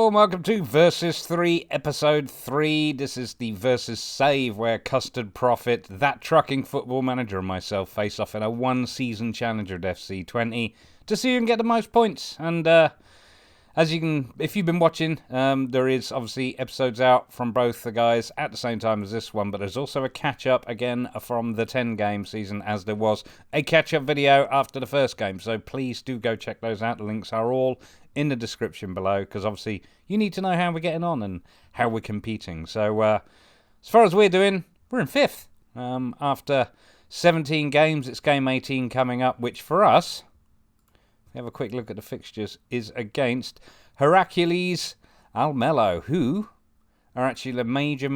and welcome to Versus 3, Episode 3. This is the Versus Save, where Custard, Profit, that trucking football manager and myself face off in a one-season challenger at FC Twente to see who can get the most points. And as you can, if you've been watching, there is obviously episodes out from both the guys at the same time as this one, but there's also a catch-up again from the 10-game season, as there was a catch-up video after the first game. So please do go check those out. The links are all in the description below, because obviously you need to know how we're getting on and how we're competing. So as far as we're doing, we're in 5th. After 17 games, it's game 18 coming up, which for us, have a quick look at the fixtures, is against Heracles Almelo, who are actually the major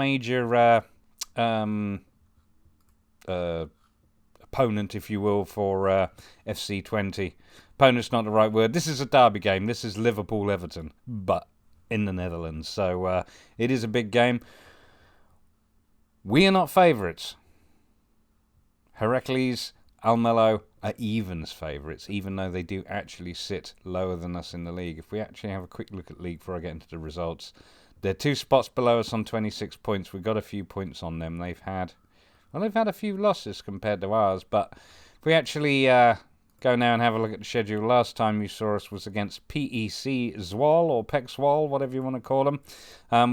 opponent, if you will, for FC Twente. Opponent's not the right word. This is a derby game. This is Liverpool-Everton, but in the Netherlands. So it is a big game. We are not favourites. Heracles Almelo are evens favourites, even though they do actually sit lower than us in the league. If we actually have a quick look at league before I get into the results, they're 2 spots below us on 26 points. We've got a few points on them. They've had a few losses compared to ours, but if we actually go now and have a look at the schedule, last time you saw us was against PEC Zwolle, or Pek Zwolle, whatever you want to call them.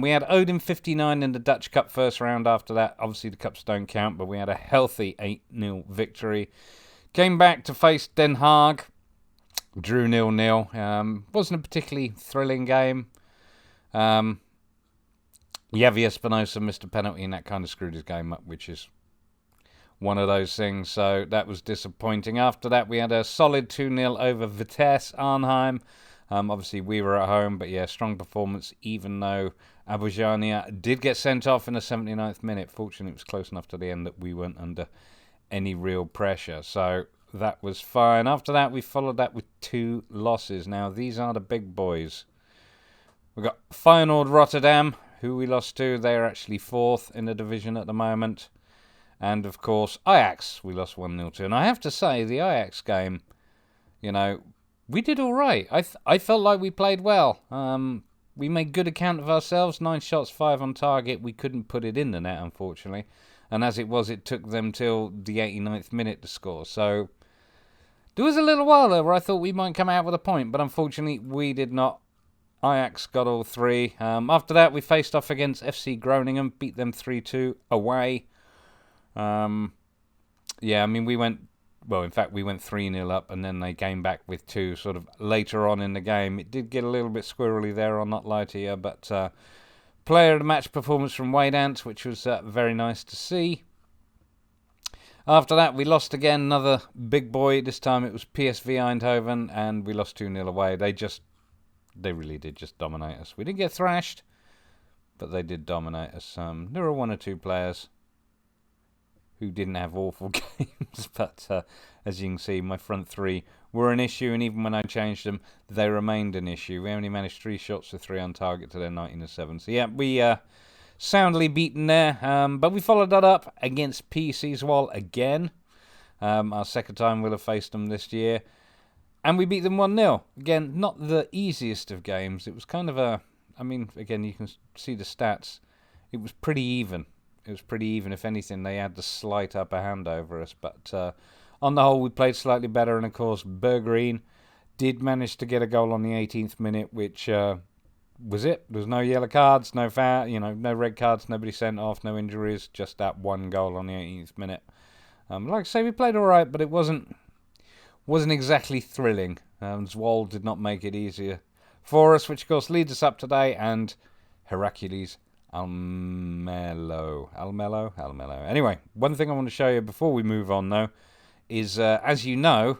We had Odin 59 in the Dutch Cup first round. After that, obviously the Cups don't count, but we had a healthy 8-0 victory. Came back to face Den Haag, drew 0-0. Wasn't a particularly thrilling game. Javi Espinosa missed a penalty and that kind of screwed his game up, which is one of those things, so that was disappointing. After that, we had a solid 2-0 over Vitesse Arnhem. Obviously, we were at home, but yeah, strong performance, even though Abujania did get sent off in the 79th minute. Fortunately, it was close enough to the end that we weren't under any real pressure, so that was fine. After that, we followed that with 2 losses. Now, these are the big boys. We've got Feyenoord Rotterdam, who we lost to. They're actually 4th in the division at the moment. And, of course, Ajax, we lost 1-0 to. And I have to say, the Ajax game, you know, we did all right. I felt like we played well. We made good account of ourselves. 9 shots, 5 on target. We couldn't put it in the net, unfortunately. And as it was, it took them till the 89th minute to score. So there was a little while there where I thought we might come out with a point. But unfortunately, we did not. Ajax got all 3. After that, we faced off against FC Groningen. Beat them 3-2 away. Yeah, I mean, we went 3-0 up, and then they came back with 2 sort of later on in the game. It did get a little bit squirrely there, I'll not lie to you, but player of the match performance from Waydance, which was very nice to see. After that, we lost again, another big boy. This time it was PSV Eindhoven, and we lost 2-0 away. They really did just dominate us. We didn't get thrashed, but they did dominate us. There were 1 or 2 players who didn't have awful games, but as you can see, my front 3 were an issue, and even when I changed them, they remained an issue. We only managed 3 shots with 3 on target to their 19-7. So yeah, we soundly beaten there, but we followed that up against PEC Zwolle again. Our second time we'll have faced them this year, and we beat them 1-0. Again, not the easiest of games. It was kind of again, you can see the stats. It was pretty even. It was pretty even. If anything, they had the slight upper hand over us. But on the whole, we played slightly better. And, of course, Bergerine did manage to get a goal on the 18th minute, which was it. There was no yellow cards, no foul, no red cards, nobody sent off, no injuries, just that 1 goal on the 18th minute. Like I say, we played all right, but it wasn't exactly thrilling. Zwolle did not make it easier for us, which, of course, leads us up today. And Heracles Almelo. Anyway, one thing I want to show you before we move on, though, is, as you know,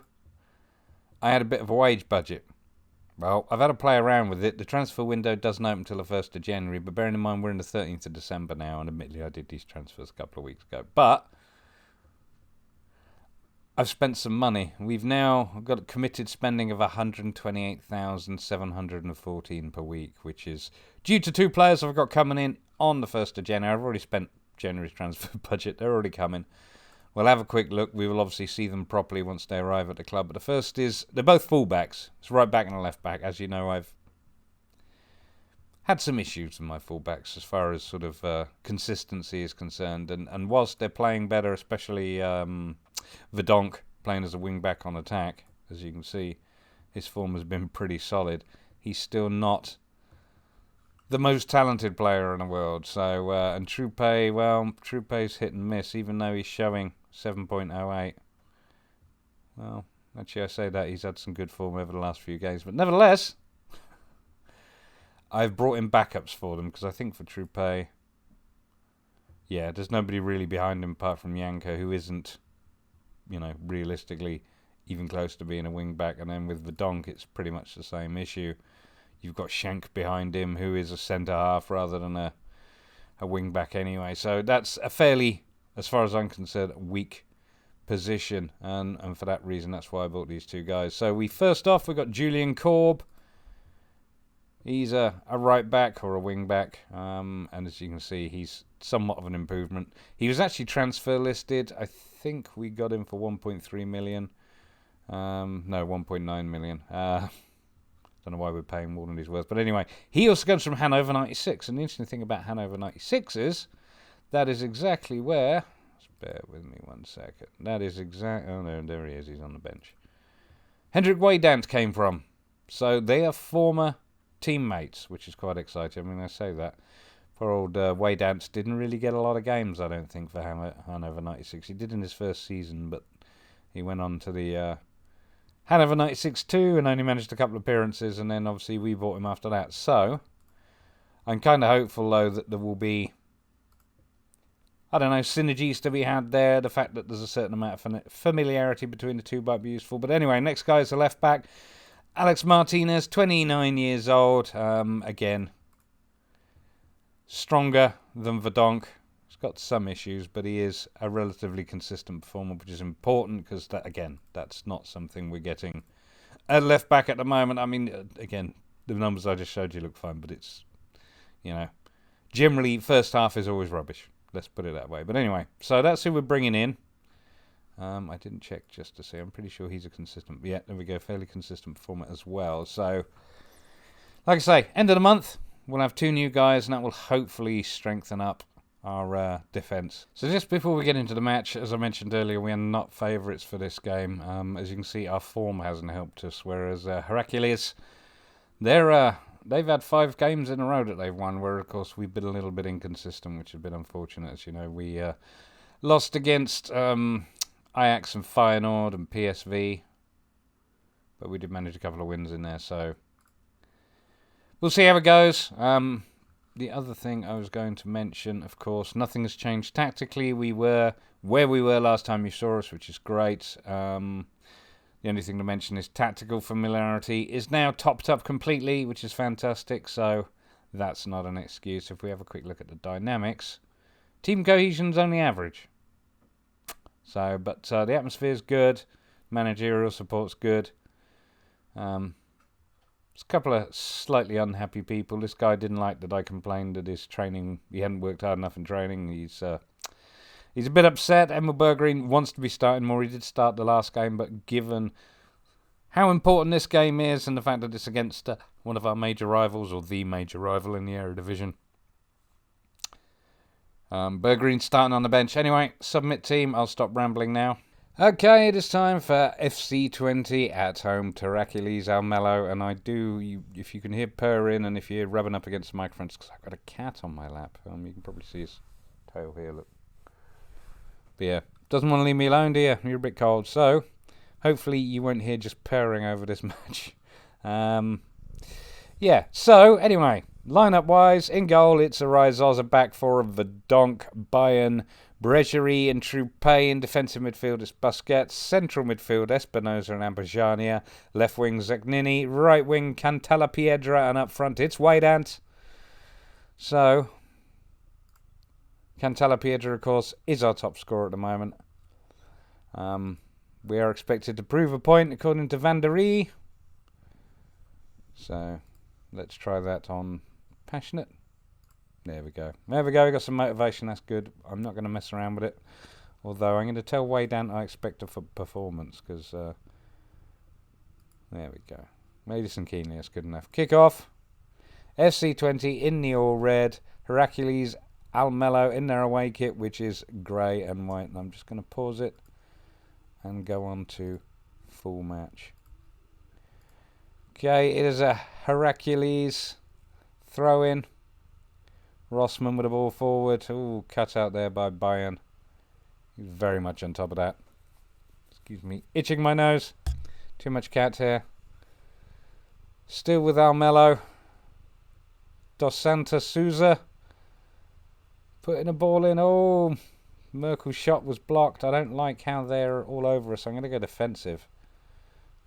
I had a bit of a wage budget. Well, I've had to play around with it. The transfer window doesn't open until the 1st of January, but bearing in mind we're in the 13th of December now, and admittedly I did these transfers a couple of weeks ago. But I've spent some money. We've now got a committed spending of 128,714 per week, which is due to 2 players I've got coming in on the 1st of January. I've already spent January's transfer budget. They're already coming. We'll have a quick look. We will obviously see them properly once they arrive at the club. But the first is, they're both fullbacks. It's right back and a left back. As you know, I've had some issues with my fullbacks as far as sort of consistency is concerned. And whilst they're playing better, especially Verdonk playing as a wing-back on attack, as you can see, his form has been pretty solid. He's still not the most talented player in the world. So, and Twente, well, Trumpe's hit and miss, even though he's showing 7.08. Well, actually, I say that he's had some good form over the last few games, but nevertheless, I've brought in backups for them because I think for Twente, yeah, there's nobody really behind him apart from Yanko, who isn't, realistically even close to being a wing back. And then with Verdonk, it's pretty much the same issue. You've got Schenk behind him, who is a centre half rather than a wing back anyway. So that's a fairly, as far as I'm concerned, weak position, and for that reason, that's why I bought these two guys. So we got Julian Korb. He's a right back or a wing back, and as you can see, he's somewhat of an improvement. He was actually transfer listed. I think we got him for 1.3 million. No, 1.9 million. Don't know why we're paying more than he's worth. But anyway, he also comes from Hannover 96. And the interesting thing about Hannover 96 is that is exactly where... Just bear with me 1 second. That is exactly... Oh, no, there he is. He's on the bench. Hendrik Weidant came from. So they are former teammates, which is quite exciting. I mean, I say that. Poor old Weidant didn't really get a lot of games, I don't think, for Hannover 96. He did in his first season, but he went on to the... Hannover 96 too, and only managed a couple of appearances, and then obviously we bought him after that. So, I'm kind of hopeful though that there will be, I don't know, synergies to be had there. The fact that there's a certain amount of familiarity between the two might be useful. But anyway, next guy is the left back, Alex Martinez, 29 years old. Again, stronger than Verdonk. He's got some issues, but he is a relatively consistent performer, which is important because, that, again, that's not something we're getting at left back at the moment. I mean, again, the numbers I just showed you look fine, but it's, generally first half is always rubbish. Let's put it that way. But anyway, so that's who we're bringing in. I didn't check just to see. I'm pretty sure he's a consistent. Yeah, there we go. Fairly consistent performer as well. So, like I say, end of the month, we'll have 2 new guys, and that will hopefully strengthen up our defence. So just before we get into the match, as I mentioned earlier, we are not favourites for this game. As you can see, our form hasn't helped us, whereas Heracles, they've had 5 games in a row that they've won, where of course we've been a little bit inconsistent, which has been unfortunate. As you know, we lost against Ajax and Feyenoord and PSV, but we did manage a couple of wins in there, so we'll see how it goes. The other thing I was going to mention, of course, nothing has changed tactically. We were where we were last time you saw us, which is great. The only thing to mention is tactical familiarity is now topped up completely, which is fantastic. So that's not an excuse. If we have a quick look at the dynamics, team cohesion's only average. So, but the atmosphere's good. Managerial support's good. There's a couple of slightly unhappy people. This guy didn't like that I complained that his training, he hadn't worked hard enough in training. He's a bit upset. Emil Berggren wants to be starting more. He did start the last game, but given how important this game is and the fact that it's against one of our major rivals, or the major rival in the Eredivisie, Berggren's starting on the bench. Anyway, submit team. I'll stop rambling now. Okay, it is time for FC Twente at home to Heracles Almelo, and if you can hear purring and if you're rubbing up against the microphones, because I've got a cat on my lap. You can probably see his tail here, look. But yeah, doesn't want to leave me alone, do you? You're a bit cold, so hopefully you won't hear just purring over this match. Yeah, so anyway, lineup-wise, in goal, it's Arizosa, back four of Verdonk, Bayern, Bregerie and Twente. In defensive midfield, it's Busquets. Central midfield, Espinosa and Ambajania. Left wing, Zagnini. Right wing, Cantalapiedra. And up front, it's Weidant. So, Cantalapiedra, of course, is our top scorer at the moment. We are expected to prove a point, according to Van der Ree. So, let's try that on Passionate. There we go. There we go. We got some motivation. That's good. I'm not going to mess around with it. Although I'm going to tell Weidant I expect a performance, because there we go. Madison Keenly, that's good enough. Kick off. FC Twente in the all red. Heracles, Almelo in their away kit, which is grey and white. And I'm just going to pause it and go on to full match. Okay, it is a Heracles throw in. Rossman with the ball forward. Ooh, cut out there by Bayern. He's very much on top of that. Excuse me, itching my nose. Too much cat hair. Still with Almelo. Dos Santos Souza. Putting a ball in. Oh, Merkel's shot was blocked. I don't like how they're all over us. I'm going to go defensive.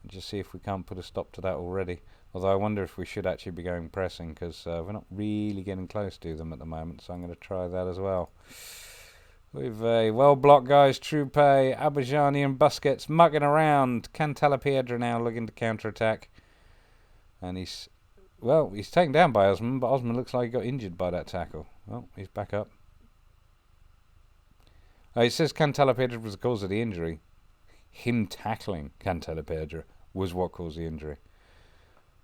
And just see if we can't put a stop to that already. Although I wonder if we should actually be going pressing, because we're not really getting close to them at the moment. So I'm going to try that as well. With a well blocked guys, Trupe, Abajani and Busquets mugging around. Cantalapiedra now looking to counter attack. And he's taken down by Osman, but Osman looks like he got injured by that tackle. Well, he's back up. Oh, it says Cantalapiedra was the cause of the injury. Him tackling Cantalapiedra was what caused the injury.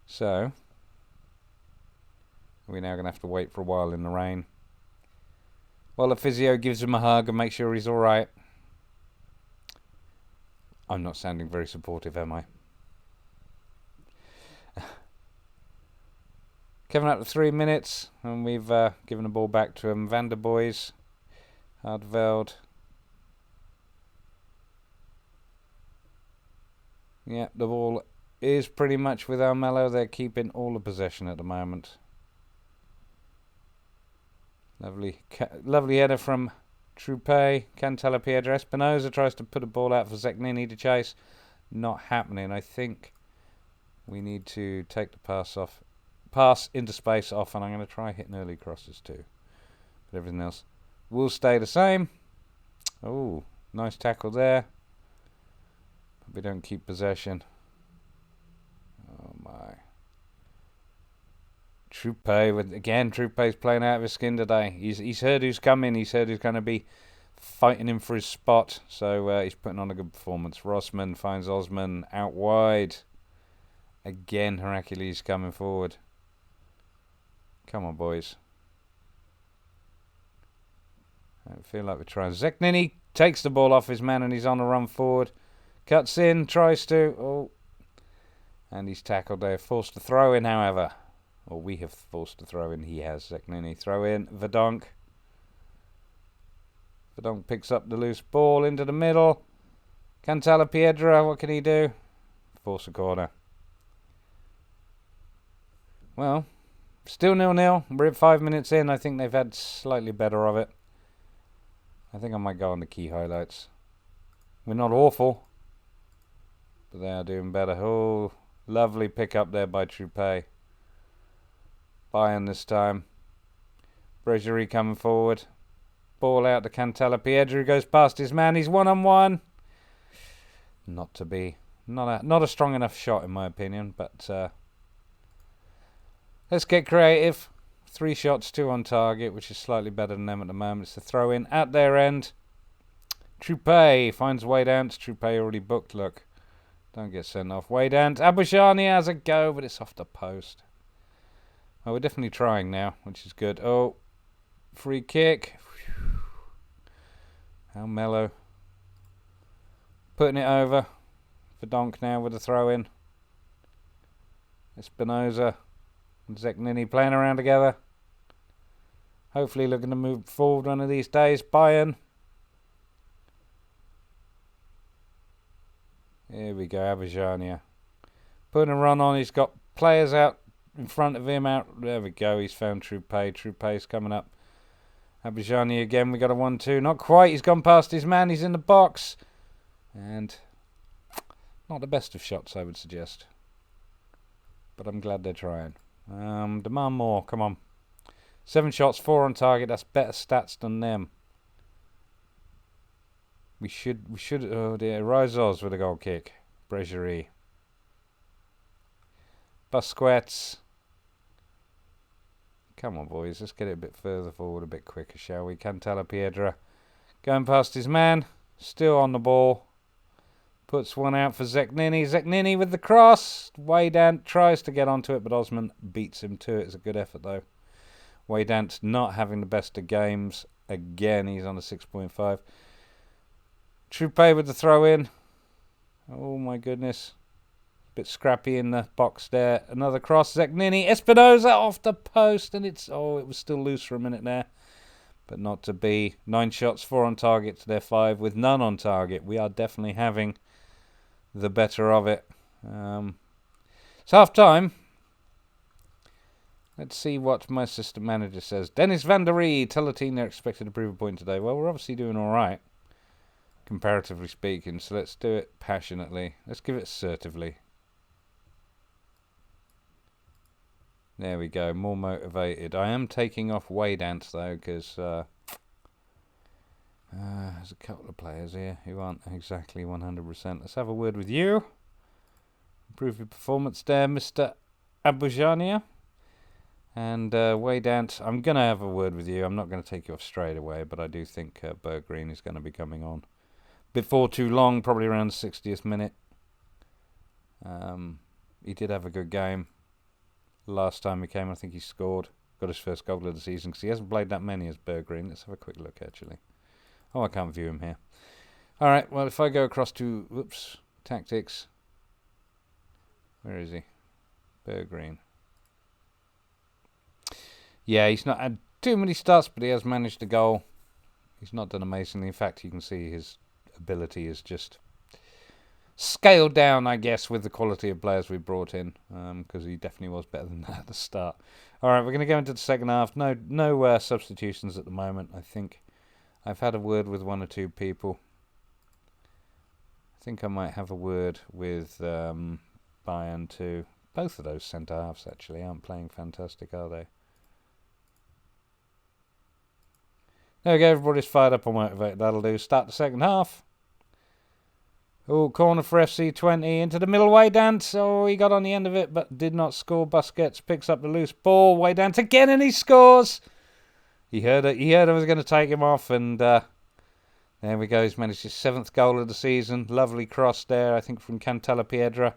So, we're now going to have to wait for a while in the rain. Well, the physio gives him a hug and makes sure he's alright. I'm not sounding very supportive, am I? Coming up to 3 minutes, and we've given the ball back to him. Van der Boys, Hardveld. Yeah, the ball is pretty much with Almelo. They're keeping all the possession at the moment. Lovely header from Trupe. Cantalapiedra. Espinosa tries to put a ball out for Zeknini to chase. Not happening. I think we need to take the pass into space off, and I'm going to try hitting early crosses too. But everything else will stay the same. Oh, nice tackle there. But we don't keep possession. Oh my. Trupe's playing out of his skin today. He's heard who's coming. He's heard who's going to be fighting him for his spot. So he's putting on a good performance. Rossman finds Osman out wide. Again, Heracles coming forward. Come on, boys. I feel like we're trying. Zeknini takes the ball off his man and he's on a run forward. Cuts in, tries to. Oh. And he's tackled there. Forced to throw in, however. Or we have forced to throw in. He has. Zeknini throw in. Verdonk. Verdonk picks up the loose ball into the middle. Cantalapiedra, what can he do? Force a corner. Well, still 0-0. We're at 5 minutes in. I think they've had slightly better of it. I think I might go on the key highlights. We're not awful, but they are doing better. Oh, lovely pick up there by Trupe. Bayern this time. Bregerie coming forward. Ball out to Cantalapiedra, goes past his man. He's one-on-one. Not to be. Not a strong enough shot in my opinion, but let's get creative. 3 shots, 2 on target, which is slightly better than them at the moment. It's the throw in at their end. Trupe finds Waydant. Trupe already booked, look. Don't get sent off. Waydant. Abujani has a go, but it's off the post. Oh, we're definitely trying now, which is good. Oh, free kick. Almelo. Putting it over. Verdonk now with the throw in. Espinosa and Zeknini playing around together. Hopefully looking to move forward one of these days. Bayern. Here we go, Abajania. Putting a run on. He's got players out in front of him. There we go. He's found Trupe. Trupe's coming up. Abajani again. We got a 1-2. Not quite. He's gone past his man. He's in the box. And not the best of shots, I would suggest. But I'm glad they're trying. Demand more. Come on. 7 shots, 4 on target. That's better stats than them. We should. Oh dear. Rizos with a goal kick. Bregerie. Busquets. Come on, boys. Let's get it a bit further forward, a bit quicker, shall we? Cantalapiedra going past his man. Still on the ball. Puts one out for Zeknini. Zeknini with the cross. Waydant tries to get onto it, but Osman beats him to it. It's a good effort, though. Waydant not having the best of games. Again, he's on a 6.5. Troupe with the throw in. Oh, my goodness. Bit scrappy in the box there. Another cross. Zeknini. Espinosa off the post, and it was still loose for a minute there. But not to be. 9 shots, 4 on target to their 5 with none on target. We are definitely having the better of it. It's half time. Let's see what my assistant manager says. Dennis van der Ree, tell the team they're expected to prove a point today. Well, we're obviously doing all right, comparatively speaking. So let's do it passionately. Let's give it assertively. There we go. More motivated. I am taking off Waydant though, because there's a couple of players here who aren't exactly 100%. Let's have a word with you. Improve your performance there, Mr. Abujania. And Waydant, I'm going to have a word with you. I'm not going to take you off straight away, but I do think Berggreen is going to be coming on before too long, probably around the 60th minute. He did have a good game. Last time he came, I think he scored. Got his first goal of the season, because he hasn't played that many as Berggreen. Let's have a quick look, actually. Oh, I can't view him here. All right, well, if I go across to, tactics. Where is he? Berggreen. Yeah, he's not had too many starts, but he has managed a goal. He's not done amazingly. In fact, you can see his ability is just scaled down, I guess, with the quality of players we brought in, because he definitely was better than that at the start. All right, we're going to go into the second half. No substitutions at the moment, I think. I've had a word with 1 or 2 people. I think I might have a word with Bayern too. Both of those centre-halves, actually, aren't playing fantastic, are they? There we go, everybody's fired up and motivated. That'll do. Start the second half. Oh, corner for FC Twente into the middle. Waydant. Oh, he got on the end of it, but did not score. Busquets picks up the loose ball. Waydant again, and he scores. He heard it. He heard I was going to take him off, and there we go. He's managed his 7th goal of the season. Lovely cross there, I think, from Cantella Piedra.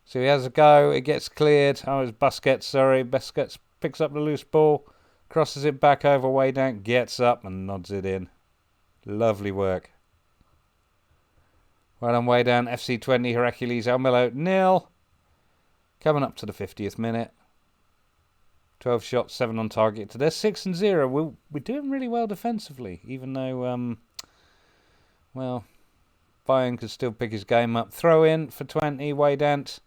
So he has a go. It gets cleared. Oh, it's Busquets, sorry. Busquets picks up the loose ball. Crosses it back over. Waydant gets up and nods it in. Lovely work. Well done, Waydant. FC Twente, Heracles, Almelo, 0. Coming up to the 50th minute. 12 shots, 7 on target. They're 6-0. We're doing really well defensively, even though, well, Bayern could still pick his game up. Throw in for Twente, Waydant.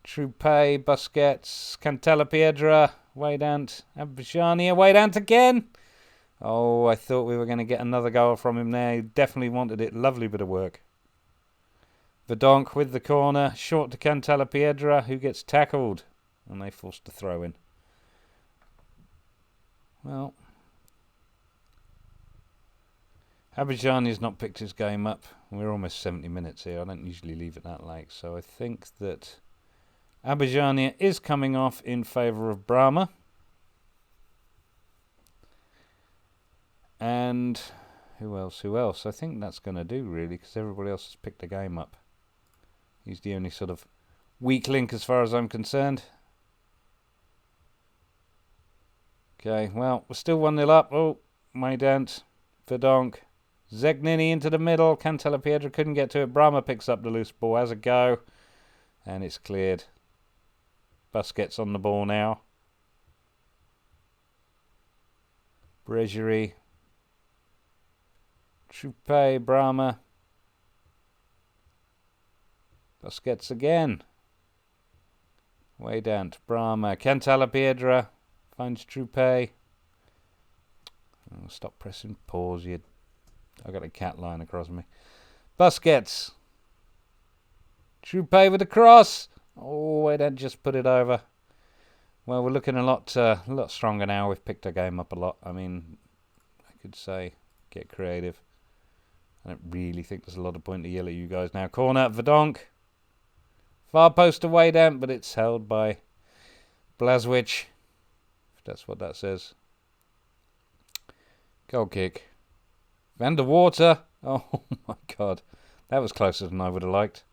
Troupe, Busquets, Cantella Piedra, Waydant, Abishania, Waydant again. Oh, I thought we were going to get another goal from him there. He definitely wanted it. Lovely bit of work. Verdonk with the corner. Short to Cantella Piedra, who gets tackled. And they forced to throw in. Well, Abijani's not picked his game up. We're almost 70 minutes here. I don't usually leave it that late. So I think that Abijania is coming off in favour of Brahma. And who else? I think that's going to do, really, because everybody else has picked the game up. He's the only sort of weak link as far as I'm concerned. Okay, well, we're still 1-0 up. Oh, Waydant, Verdonk, Zeknini into the middle. Cantella Piedra couldn't get to it. Brahma picks up the loose ball, has a go, and it's cleared. Busquets on the ball now. Bregerie. Troupe, Brahma. Busquets again. Waydant, Brahma. Cantella Piedra finds Troupe. Oh, stop pressing pause. I got a cat lying across me. Busquets. Troupe with a cross. Oh, Waydant just put it over. Well, we're looking a lot stronger now. We've picked our game up a lot. I mean, I could say get creative. I don't really think there's a lot of point to yell at you guys now. Corner, Verdonk. Far post to Waydant, but it's held by Blazwich. If that's what that says. Goal kick. Van der Water. Oh my God. That was closer than I would have liked.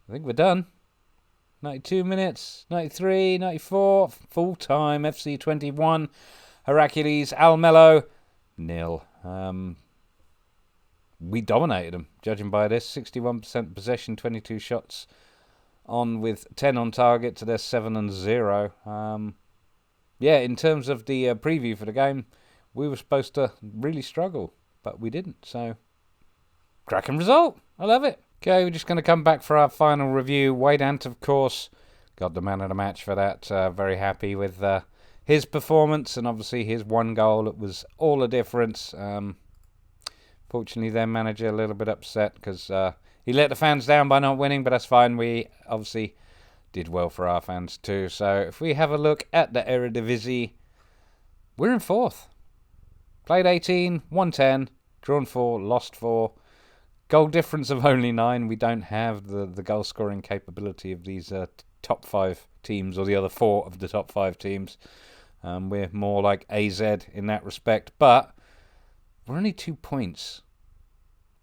I think we're done. 92 minutes, 93, 94, full time. FC 21, Heracles, Almelo, 0. We dominated them, judging by this. 61% possession, 22 shots on with 10 on target to their 7 and 0. In terms of the preview for the game, we were supposed to really struggle, but we didn't. So, cracking result. I love it. Okay, we're just going to come back for our final review. Wade Ant, of course, got the man of the match for that. Very happy with his performance, and obviously his one goal. It was all the difference. Fortunately, their manager a little bit upset because he let the fans down by not winning, but that's fine. We obviously did well for our fans too. So if we have a look at the Eredivisie, we're in 4th. Played 18, won 10, drawn 4, lost 4. Goal difference of only 9. We don't have the goal scoring capability of these top 5 teams, or the other 4 of the top 5 teams. We're more like AZ in that respect, but we're only 2 points.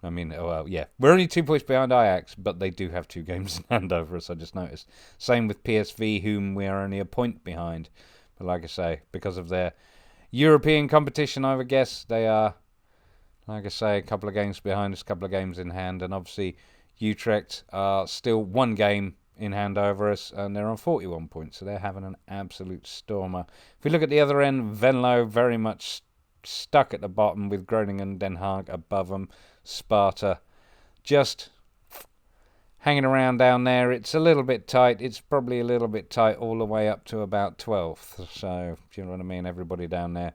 We're only 2 points behind Ajax, but they do have 2 games in hand over us, I just noticed. Same with PSV, whom we are only a point behind. But like I say, because of their European competition, I would guess, they are, like I say, a couple of games behind us, a couple of games in hand. And obviously, Utrecht are still 1 game in hand over us, and they're on 41 points, so they're having an absolute stormer. If we look at the other end, Venlo very much stuck at the bottom with Groningen, Den Haag above them. Sparta just hanging around down there. It's a little bit tight. It's probably a little bit tight all the way up to about 12th. So, do you know what I mean? Everybody down there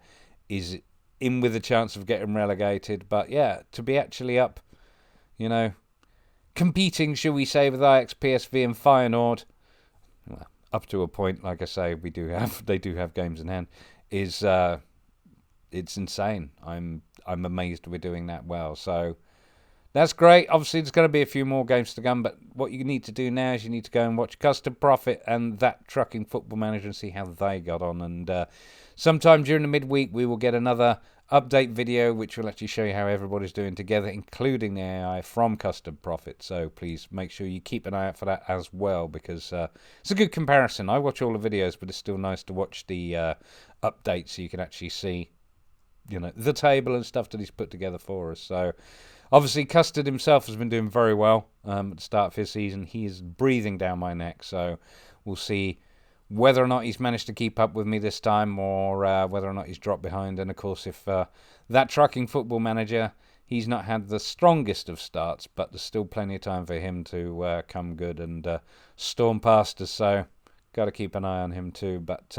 is in with a chance of getting relegated. But yeah, to be actually up, competing, shall we say, with Ajax, PSV and Feyenoord, well, up to a point, like I say, they do have games in hand, is it's insane. I'm amazed we're doing that well. So that's great. Obviously, there's going to be a few more games to come, but what you need to do now is you need to go and watch Custard, Profit and That Trucking Football Manager and see how they got on. And sometime during the midweek, we will get another update video, which will actually show you how everybody's doing together, including the AI from Custard Profit. So please make sure you keep an eye out for that as well, because it's a good comparison. I watch all the videos, but it's still nice to watch the updates so you can actually see the table and stuff that he's put together for us. So, obviously, Custard himself has been doing very well at the start of his season. He is breathing down my neck, so we'll see whether or not he's managed to keep up with me this time, or whether or not he's dropped behind. And, of course, if That Trucking Football Manager, he's not had the strongest of starts, but there's still plenty of time for him to come good and storm past us, so got to keep an eye on him too. But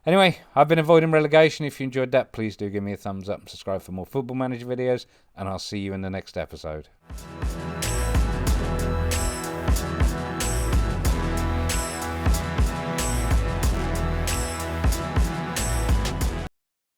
anyway, I've been avoiding relegation. If you enjoyed that, please do give me a thumbs up and subscribe for more Football Manager videos, and I'll see you in the next episode.